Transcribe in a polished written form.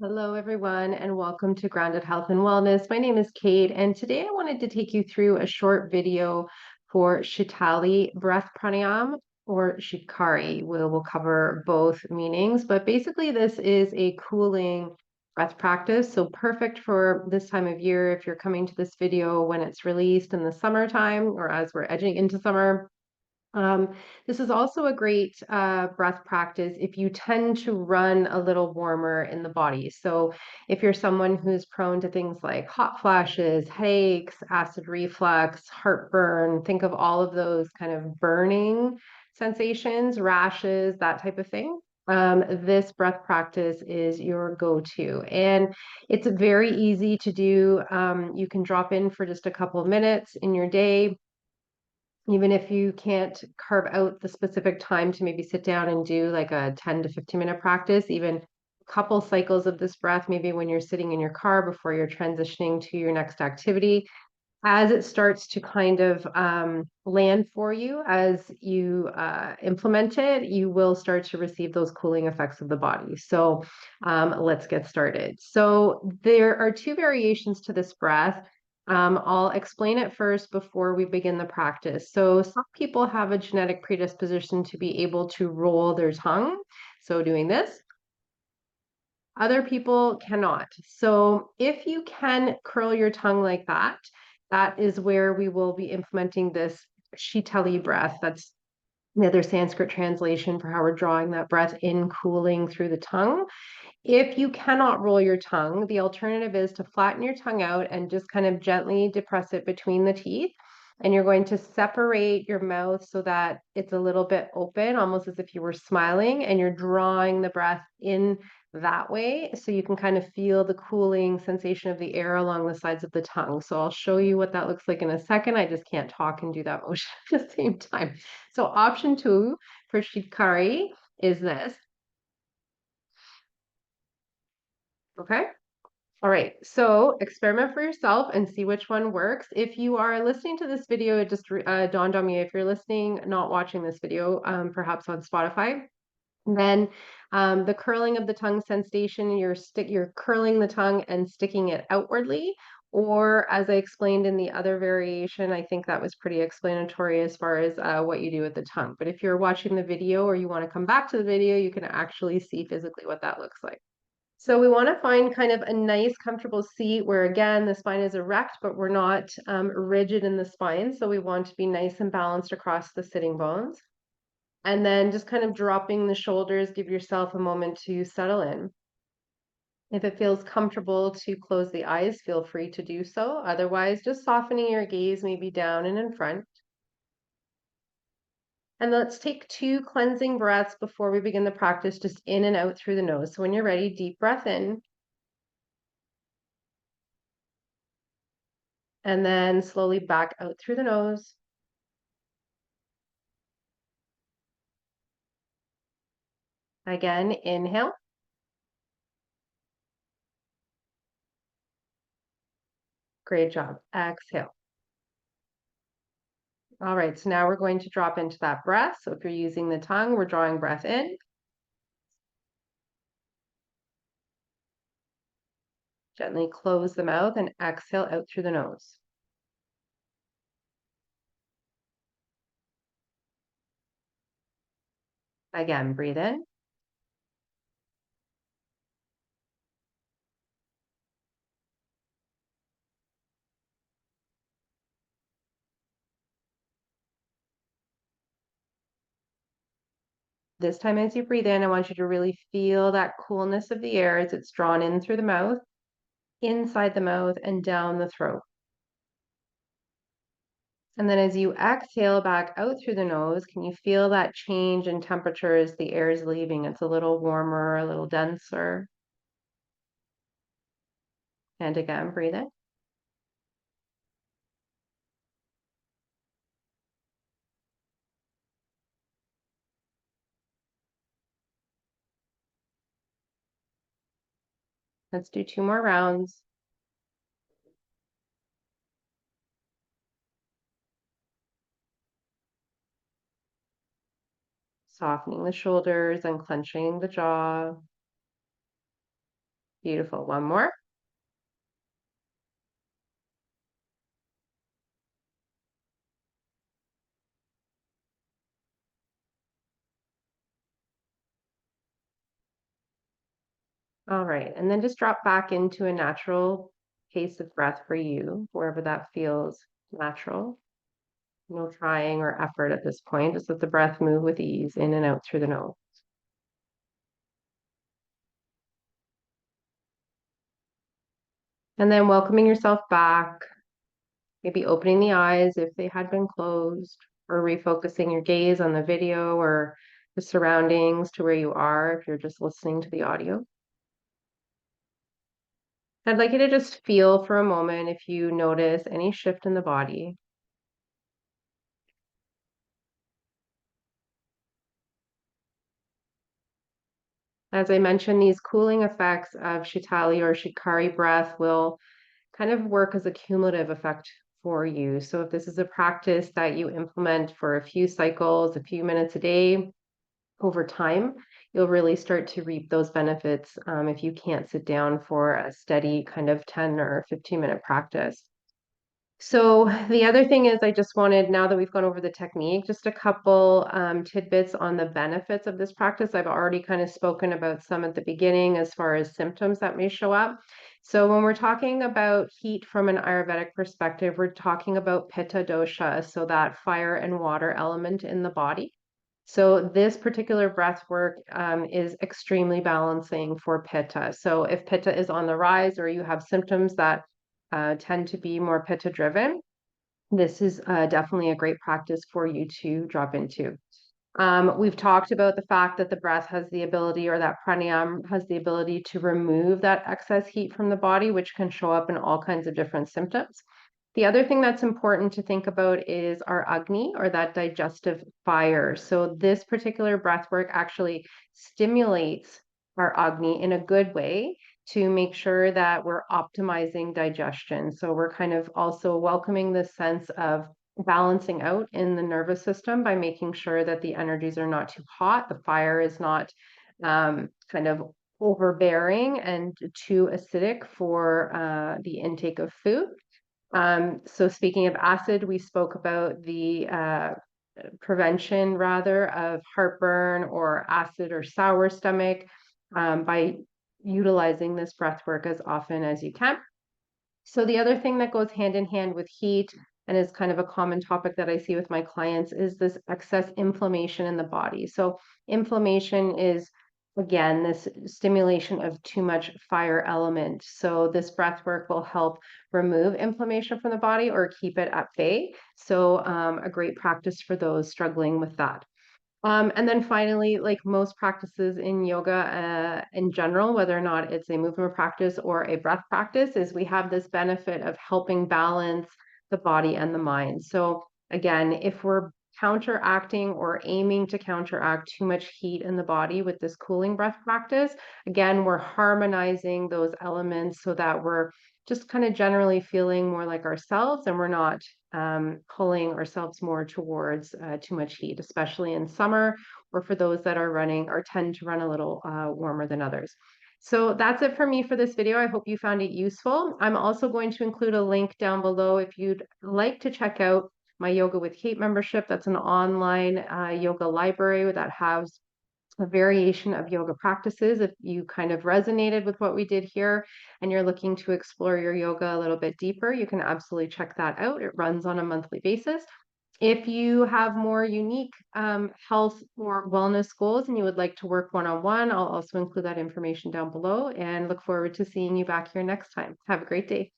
Hello, everyone, and welcome to Grounded Health and Wellness. My name is Kate, and today I wanted to take you through a short video for Sheetali breath pranayama or Shikari. We'll cover both meanings, but basically, this is a cooling breath practice. So, perfect for this time of year if you're coming to this video when it's released in the summertime or as we're edging into summer. Um, this is also a great breath practice if you tend to run a little warmer in the body. So, if you're someone who's prone to things like hot flashes, headaches, acid reflux, heartburn, think of all of those kind of burning sensations, rashes, that type of thing. This breath practice is your go-to, and it's very easy to do. You can drop in for just a couple of minutes in your day, even if you can't carve out the specific time to maybe sit down and do like a 10 to 15-minute practice, even a couple cycles of this breath, maybe when you're sitting in your car before you're transitioning to your next activity. As it starts to kind of land for you, as you implement it, you will start to receive those cooling effects of the body. So let's get started. So there are two variations to this breath. I'll explain it first before we begin the practice. So some people have a genetic predisposition to be able to roll their tongue. So doing this, other people cannot. So if you can curl your tongue like that, that is where we will be implementing this Sheetali breath. That's the other Sanskrit translation for how we're drawing that breath in, cooling through the tongue. If you cannot roll your tongue, the alternative is to flatten your tongue out and just kind of gently depress it between the teeth. And you're going to separate your mouth so that it's a little bit open, almost as if you were smiling, and you're drawing the breath in that way. So you can kind of feel the cooling sensation of the air along the sides of the tongue. So I'll show you what that looks like in a second. I just can't talk and do that motion at the same time. So option 2 for Shikari is this. Okay. All right, so experiment for yourself and see which one works. If you are listening to this video, it just dawned on me, if you're listening, not watching this video, perhaps on Spotify, then the curling of the tongue sensation, you're curling the tongue and sticking it outwardly. Or as I explained in the other variation, I think that was pretty explanatory as far as what you do with the tongue. But if you're watching the video or you want to come back to the video, you can actually see physically what that looks like. So we want to find kind of a nice, comfortable seat where, again, the spine is erect, but we're not rigid in the spine. So we want to be nice and balanced across the sitting bones. And then just kind of dropping the shoulders, give yourself a moment to settle in. If it feels comfortable to close the eyes, feel free to do so. Otherwise, just softening your gaze maybe down and in front. And let's take 2 cleansing breaths before we begin the practice, just in and out through the nose. So when you're ready, deep breath in. And then slowly back out through the nose. Again, inhale. Great job. Exhale. All right, so now we're going to drop into that breath. So if you're using the tongue, we're drawing breath in. Gently close the mouth and exhale out through the nose. Again, breathe in. This time as you breathe in, I want you to really feel that coolness of the air as it's drawn in through the mouth, inside the mouth, and down the throat. And then as you exhale back out through the nose, can you feel that change in temperature as the air is leaving? It's a little warmer, a little denser. And again, breathe in. Let's do 2 more rounds. Softening the shoulders and clenching the jaw. Beautiful. One more. All right. And then just drop back into a natural pace of breath for you, wherever that feels natural. No trying or effort at this point. Just let the breath move with ease in and out through the nose. And then welcoming yourself back, maybe opening the eyes if they had been closed, or refocusing your gaze on the video or the surroundings to where you are if you're just listening to the audio. I'd like you to just feel for a moment if you notice any shift in the body. As I mentioned, these cooling effects of Shitali or Shikari breath will kind of work as a cumulative effect for you. So if this is a practice that you implement for a few cycles, a few minutes a day, over time, you'll really start to reap those benefits if you can't sit down for a steady kind of 10 or 15-minute practice. So the other thing is I just wanted, now that we've gone over the technique, just a couple tidbits on the benefits of this practice. I've already kind of spoken about some at the beginning as far as symptoms that may show up. So when we're talking about heat from an Ayurvedic perspective, we're talking about Pitta dosha, so that fire and water element in the body. So this particular breath work is extremely balancing for Pitta. So if Pitta is on the rise or you have symptoms that tend to be more Pitta driven, this is definitely a great practice for you to drop into. We've talked about the fact that the breath has the ability, or that pranayama has the ability to remove that excess heat from the body, which can show up in all kinds of different symptoms. The other thing that's important to think about is our Agni, or that digestive fire. So this particular breath work actually stimulates our Agni in a good way to make sure that we're optimizing digestion. So we're kind of also welcoming this sense of balancing out in the nervous system by making sure that the energies are not too hot, the fire is not kind of overbearing and too acidic for the intake of food. So speaking of acid, we spoke about the prevention rather of heartburn or acid or sour stomach by utilizing this breath work as often as you can. So the other thing that goes hand in hand with heat and is kind of a common topic that I see with my clients is this excess inflammation in the body. So inflammation is, again, this stimulation of too much fire element. So this breath work will help remove inflammation from the body or keep it at bay. So a great practice for those struggling with that. And then finally, like most practices in yoga in general, whether or not it's a movement practice or a breath practice, is we have this benefit of helping balance the body and the mind. So again, if we're counteracting or aiming to counteract too much heat in the body with this cooling breath practice, again, we're harmonizing those elements so that we're just kind of generally feeling more like ourselves and we're not pulling ourselves more towards too much heat, especially in summer, or for those that are running or tend to run a little warmer than others. So that's it for me for this video. I hope you found it useful. I'm also going to include a link down below if you'd like to check out my Yoga with Kate membership. That's an online yoga library that has a variation of yoga practices. If you kind of resonated with what we did here and you're looking to explore your yoga a little bit deeper, you can absolutely check that out. It runs on a monthly basis. If you have more unique health or wellness goals and you would like to work one-on-one, I'll also include that information down below and look forward to seeing you back here next time. Have a great day.